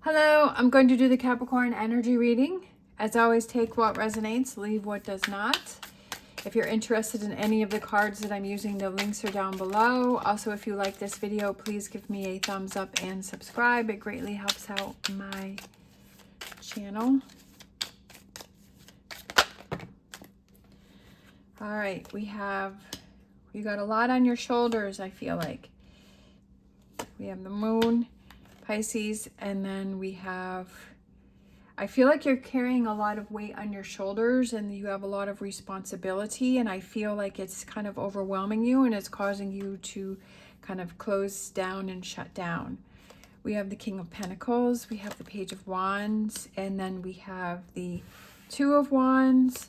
Hello, I'm going to do the Capricorn energy reading. As always, take what resonates, leave what does not. If you're interested in any of the cards that I'm using, the links are down below. Also, if you like this video, please give me a thumbs up and subscribe. It greatly helps out my channel. All right, you got a lot on your shoulders, I feel like. We have the moon, Pisces, and then I feel like you're carrying a lot of weight on your shoulders and you have a lot of responsibility, and I feel like it's kind of overwhelming you and it's causing you to kind of close down and shut down. We have the King of Pentacles, we have the Page of Wands, and then we have the Two of Wands,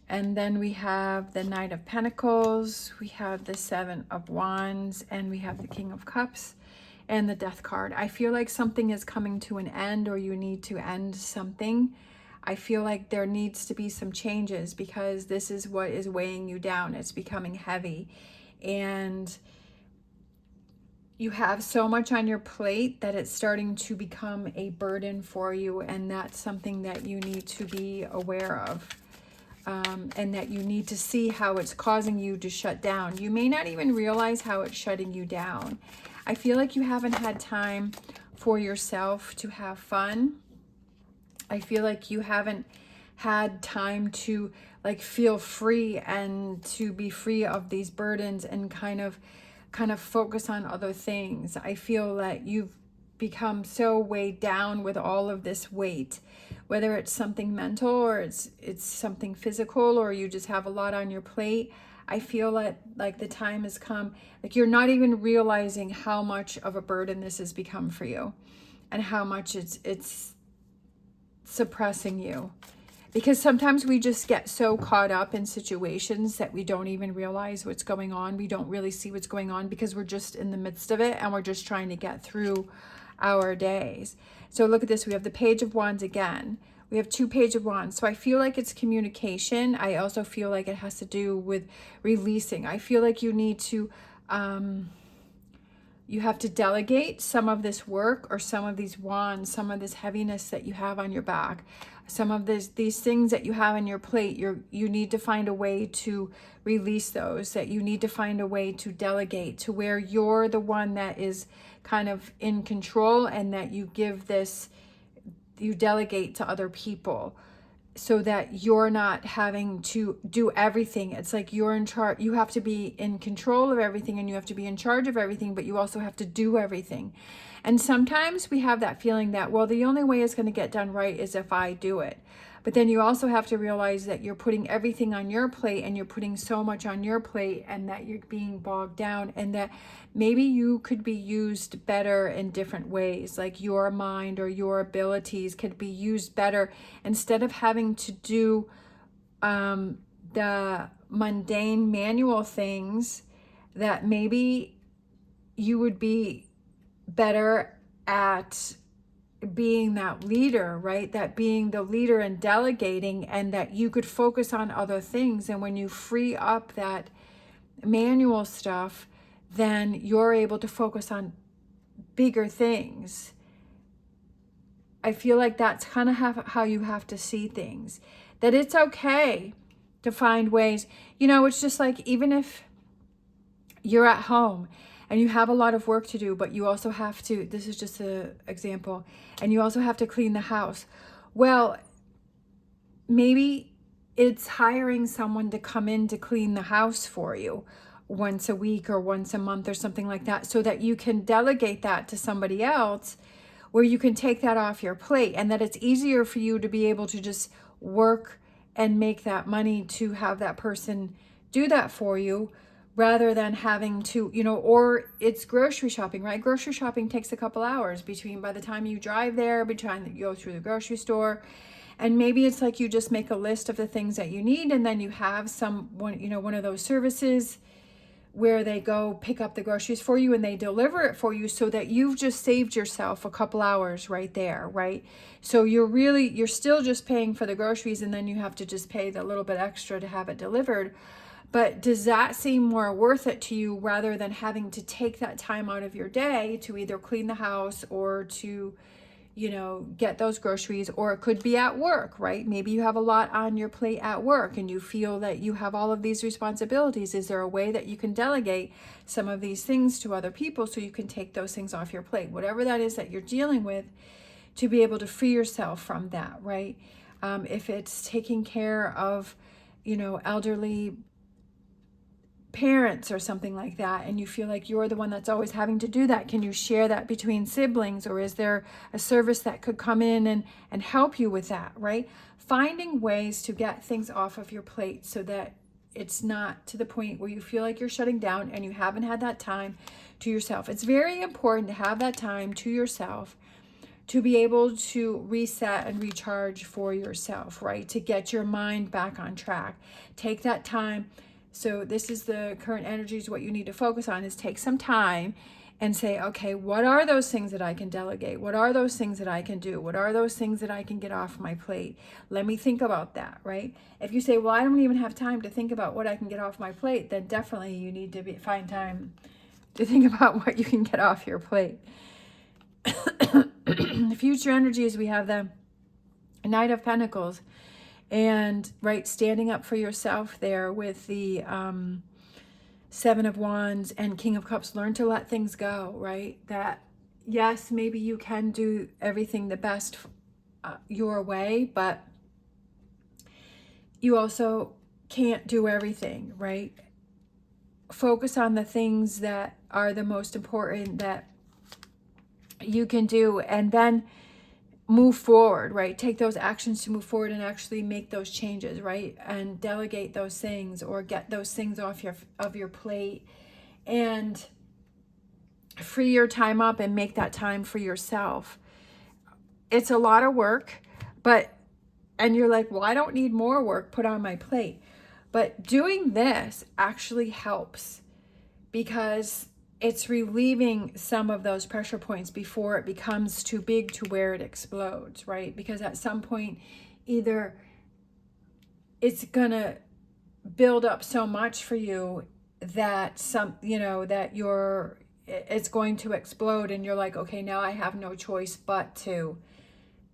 and then we have the Knight of Pentacles, we have the Seven of Wands, and we have the King of Cups and the Death card. I feel like something is coming to an end, or you need to end something. I feel like there needs to be some changes because this is what is weighing you down. It's becoming heavy and you have so much on your plate that it's starting to become a burden for you, and that's something that you need to be aware of. And that you need to see how it's causing you to shut down. You may not even realize how it's shutting you down. I feel like you haven't had time for yourself to have fun. I feel like you haven't had time to feel free and to be free of these burdens and kind of focus on other things. I feel that you've become so weighed down with all of this weight, whether it's something mental or it's something physical, or you just have a lot on your plate. I feel like the time has come, like you're not even realizing how much of a burden this has become for you and how much it's suppressing you. Because sometimes we just get so caught up in situations that we don't even realize what's going on. We don't really see what's going on because we're just in the midst of it and we're just trying to get through our days. So look at this. We have the Page of Wands again. We have two Page of Wands. So I feel like it's communication. I also feel like it has to do with releasing. I feel like you need to, you have to delegate some of this work or some of these wands, some of this heaviness that you have on your back, some of these things that you have on your plate. You need to find a way to release those, that you need to find a way to delegate to where you're the one that is kind of in control, and that you delegate to other people so that you're not having to do everything. It's like you're in charge. You have to be in control of everything and you have to be in charge of everything, but you also have to do everything. And sometimes we have that feeling that, well, the only way it's going to get done right is if I do it. But then you also have to realize that you're putting everything on your plate and you're putting so much on your plate, and that you're being bogged down, and that maybe you could be used better in different ways. Like your mind or your abilities could be used better instead of having to do the mundane manual things, that maybe you would be better at being that leader, right? That being the leader and delegating, and that you could focus on other things. And when you free up that manual stuff, then you're able to focus on bigger things. I feel like that's kind of how you have to see things, that it's okay to find ways. It's just like, even if you're at home and you have a lot of work to do, but you also have to, this is just an example, and you also have to clean the house. Well, maybe it's hiring someone to come in to clean the house for you once a week or once a month or something like that, so that you can delegate that to somebody else, where you can take that off your plate, and that it's easier for you to be able to just work and make that money to have that person do that for you, rather than having to, or it's grocery shopping, right? Grocery shopping takes a couple hours by the time you drive there, by the time you go through the grocery store. And maybe it's like you just make a list of the things that you need, and then you have one of those services where they go pick up the groceries for you and they deliver it for you, so that you've just saved yourself a couple hours right there, right? So you're still just paying for the groceries, and then you have to just pay the little bit extra to have it delivered. But does that seem more worth it to you, rather than having to take that time out of your day to either clean the house or to, you know, get those groceries, or it could be at work, right? Maybe you have a lot on your plate at work and you feel that you have all of these responsibilities. Is there a way that you can delegate some of these things to other people so you can take those things off your plate? Whatever that is that you're dealing with, to be able to free yourself from that, right? If it's taking care of, you know, elderly parents or something like that, and you feel like you're the one that's always having to do that, can you share that between siblings, or is there a service that could come in and help you with that, right? Finding ways to get things off of your plate so that it's not to the point where you feel like you're shutting down and you haven't had that time to yourself. It's very important to have that time to yourself, to be able to reset and recharge for yourself, right? To get your mind back on track. Take that time. So this is the current energies. What you need to focus on is take some time and say, okay, what are those things that I can delegate? What are those things that I can do? What are those things that I can get off my plate? Let me think about that, right? If you say, well, I don't even have time to think about what I can get off my plate, then definitely you need to find time to think about what you can get off your plate. The future energies, we have the Knight of Pentacles. And right, standing up for yourself there with the Seven of Wands and King of Cups. Learn to let things go, right? That, yes, maybe you can do everything the best your way, but you also can't do everything, right? Focus on the things that are the most important that you can do, and then move forward, right? Take those actions to move forward and actually make those changes, right? And delegate those things, or get those things off your plate, and free your time up and make that time for yourself. It's a lot of work, and you're like, well, I don't need more work put on my plate. But doing this actually helps, because it's relieving some of those pressure points before it becomes too big to where it explodes, right? Because at some point, either it's gonna build up so much for you that it's going to explode, and you're like, okay, now I have no choice but to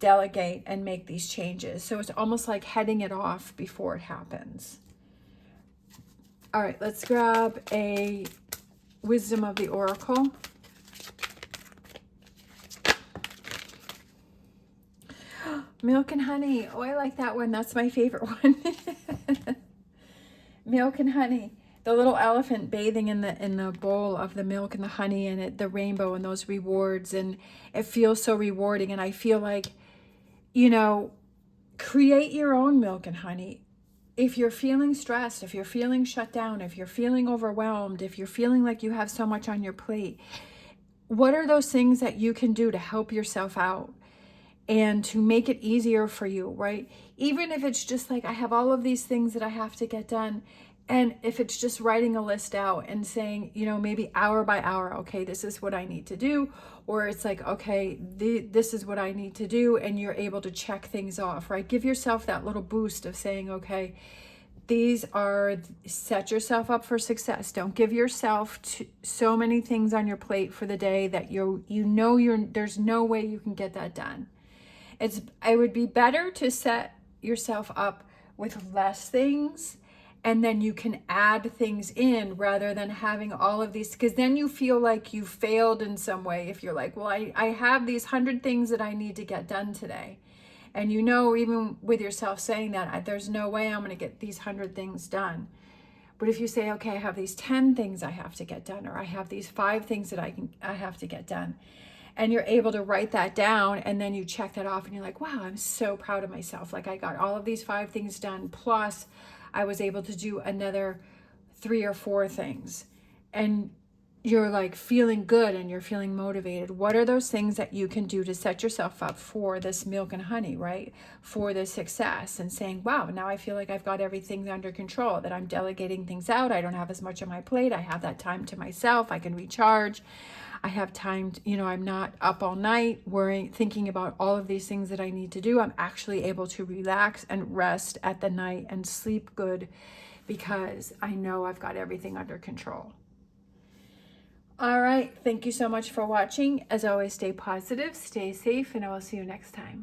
delegate and make these changes. So it's almost like heading it off before it happens. All right, let's grab a Wisdom of the Oracle. Milk and honey. Oh, I like that one. That's my favorite one. Milk and honey. The little elephant bathing in the bowl of the milk and the honey, and the rainbow and those rewards, and it feels so rewarding. And I feel like, you know, create your own milk and honey. If you're feeling stressed, if you're feeling shut down, if you're feeling overwhelmed, if you're feeling like you have so much on your plate, what are those things that you can do to help yourself out and to make it easier for you, right? Even if it's just like, I have all of these things that I have to get done. And if it's just writing a list out and saying, you know, maybe hour by hour, okay, this is what I need to do. Or it's like, okay, this is what I need to do. And you're able to check things off, right? Give yourself that little boost of saying, okay, set yourself up for success. Don't give yourself so many things on your plate for the day that there's no way you can get that done. It would be better to set yourself up with less things, and then you can add things in, rather than having all of these, because then you feel like you failed in some way. If you're like, well, I have these 100 things that I need to get done today. And you know, even with yourself saying that, there's no way I'm going to get these 100 things done. But if you say, okay, I have these 10 things I have to get done, or I have these 5 things that I have to get done, and you're able to write that down, and then you check that off, and you're like, wow, I'm so proud of myself. Like, I got all of these 5 things done, plus I was able to do another 3 or 4 things. And you're like feeling good and you're feeling motivated. What are those things that you can do to set yourself up for this milk and honey, right? For this success, and saying, wow, now I feel like I've got everything under control, that I'm delegating things out. I don't have as much on my plate. I have that time to myself. I can recharge. I have time, I'm not up all night thinking about all of these things that I need to do. I'm actually able to relax and rest at the night and sleep good, because I know I've got everything under control. All right. Thank you so much for watching. As always, stay positive, stay safe, and I will see you next time.